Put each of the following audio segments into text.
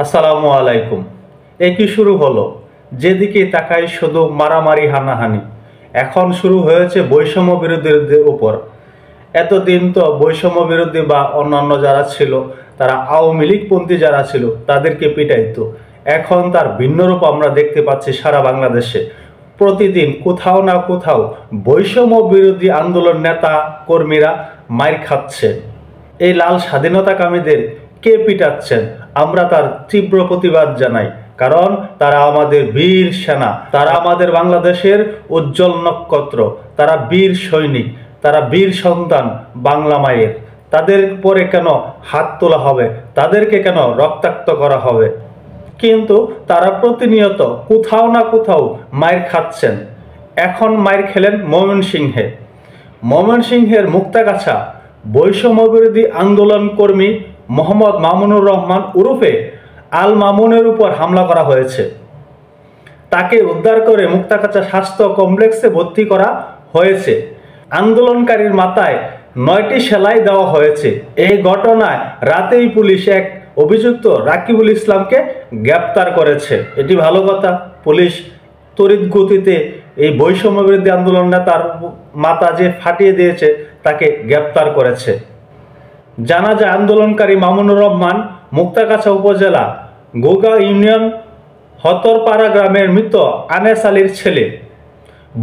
আসসালামু আলাইকুম। কি শুরু হলো? যেদিকে তাকাই শুধু মারামারি হানাহানি। এখন শুরু হয়েছে বৈষম্য বিরোধীদের উপর। এতদিন তো বৈষম্য বিরোধী বা অন্যান্য যারা ছিল, তারা আওয়ামী লীগপন্থী যারা ছিল তাদেরকে পিটাইতো। এখন তার ভিন্ন রূপ আমরা দেখতে পাচ্ছি সারা বাংলাদেশে। প্রতিদিন কোথাও না কোথাও বৈষম্য বিরোধী আন্দোলন নেতা কর্মীরা মাইর খাচ্ছে। এই লাল স্বাধীনতাকামীদের কে পিটাচ্ছেন? আমরা তার তীব্র প্রতিবাদ জানাই, কারণ তারা আমাদের বীর সেনা, তারা আমাদের বাংলাদেশের উজ্জ্বল নক্ষত্র, তারা বীর সৈনিক, তারা বীর সন্তান বাংলা মায়ের। তাদের পরে কেন হাত তোলা হবে? তাদেরকে কেন রক্তাক্ত করা হবে? কিন্তু তারা প্রতিনিয়ত কোথাও না কোথাও মাইর খাচ্ছেন। এখন মাইর খেলেন ময়মনসিংহে। ময়মনসিংহের মুক্তাগাছা বৈষম্য বিরোধী আন্দোলন কর্মী মোহাম্মদ মামুনুর রহমান উরুফে আল মামুনের উপর হামলা করা হয়েছে। তাকে উদ্ধার করে মুক্তাগাছা স্বাস্থ্য কমপ্লেক্সে ভর্তি করা হয়েছে। আন্দোলনকারীর মাথায় 9টি সেলাই দেওয়া হয়েছে। এই ঘটনায় রাতেই পুলিশ এক অভিযুক্ত রাকিবুল ইসলামকে গ্রেপ্তার করেছে। এটি ভালো কথা, পুলিশ তড়িৎ গতিতে এই বৈষম্য বিরোধী আন্দোলন নেতার মাথা যে ফাটিয়ে দিয়েছে তাকে গ্রেপ্তার করেছে। জানা যায় আন্দোলনকারী মামুনুর রহমান মুক্তাগাছা উপজেলা গোগা ইউনিয়ন হতরপাড়া গ্রামের মৃত আনেস আলীর ছেলে।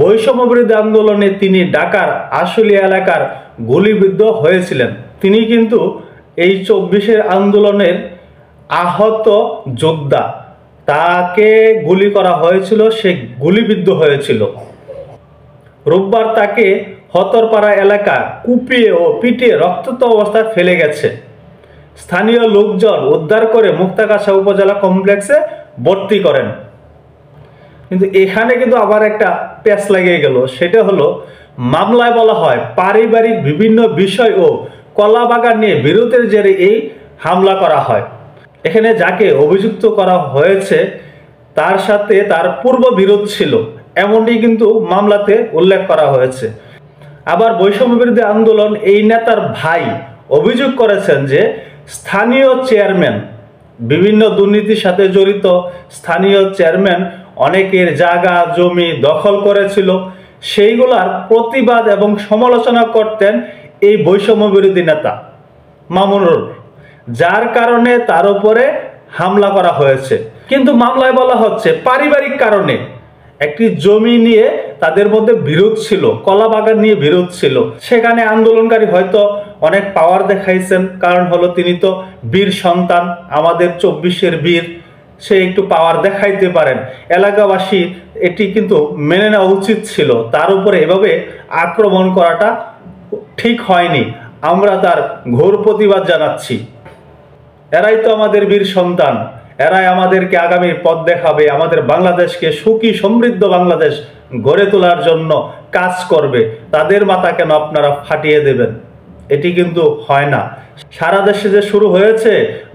বৈষম্য বিরোধী আন্দোলনে তিনি ঢাকার আশুলিয়া এলাকার গুলিবিদ্ধ হয়েছিলেন। তিনি কিন্তু এই 24-এর আন্দোলনের আহত যোদ্ধা। তাকে গুলি করা হয়েছিল, সে গুলিবিদ্ধ হয়েছিল। রোববার তাকে হতরপাড়া এলাকা কুপিয়ে ও পিটিয়ে রক্তাক্ত অবস্থায় ফেলে গেছে। স্থানীয় লোকজন উদ্ধার করে মুক্তাগাছা উপজেলা কমপ্লেক্সে ভর্তি করেন। কিন্তু এখানে কিন্তু আবার একটা প্যাচ লাগিয়ে গেল। সেটা হলো, মামলায় বলা হয় পারিবারিক বিভিন্ন বিষয় ও কলাবাগান নিয়ে বিরোধের জেরে এই হামলা করা হয়। এখানে যাকে অভিযুক্ত করা হয়েছে তার সাথে তার পূর্ব বিরোধ ছিল, এমনটি কিন্তু মামলাতে উল্লেখ করা হয়েছে। আবার বৈষম্য বিরোধী আন্দোলন এই নেতার ভাই অভিযোগ করেছেন যে স্থানীয় চেয়ারম্যান বিভিন্ন দুর্নীতির সাথে জড়িত। স্থানীয় চেয়ারম্যান অনেকের জায়গা জমি দখল করেছিল, সেইগুলার প্রতিবাদ এবং সমালোচনা করতেন এই বৈষম্য বিরোধী নেতা মামুনুর, যার কারণে তার উপরে হামলা করা হয়েছে। কিন্তু মামলায় বলা হচ্ছে পারিবারিক কারণে, একটি জমি নিয়ে তাদের মধ্যে বিরোধ ছিল, কলা বাগান নিয়ে বিরোধ ছিল। সেখানে আন্দোলনকারী হয়তো অনেক পাওয়ার দেখাইছেন, কারণ হলো তিনি তো বীর সন্তান, আমাদের 24-এর বীর, সে একটু পাওয়ার দেখাইতে পারেন। এলাকাবাসী এটি কিন্তু মেনে নেওয়া উচিত ছিল। তার উপরে এভাবে আক্রমণ করাটা ঠিক হয়নি। আমরা তার ঘোর প্রতিবাদ জানাচ্ছি। এরাই তো আমাদের বীর সন্তান, এরাই আমাদেরকে আগামীর পথ দেখাবে, আমাদের বাংলাদেশকে সুখী সমৃদ্ধ বাংলাদেশ গড়ে তোলার জন্য কাজ করবে। তাদের মাথা কেন আপনারা ফাটিয়ে দেবেন? এটি কিন্তু হয় না। সারা দেশে যে শুরু হয়েছে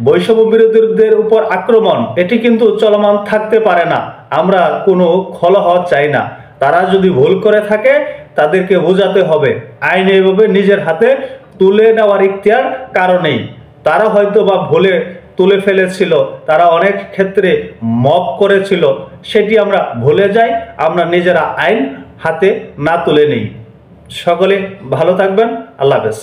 বৈষম্য বিরোধীদের উপর আক্রমণ, এটি কিন্তু চলমান থাকতে পারে না। আমরা কোনো কলহ চাই না। তারা যদি ভুল করে থাকে তাদেরকে বোঝাতে হবে। আইন এভাবে নিজের হাতে তুলে নেওয়ার ইখতিয়ার কারণেই। তারা হয়তো বা ভুলে তুলে ফেলেছিল, তারা অনেক ক্ষেত্রে মব করেছিল, সেটি আমরা ভুলে যাই, আমরা নিজেরা আইন হাতে না তুলে নেই। সকলে ভালো থাকবেন। আল্লাহ হাফেজ।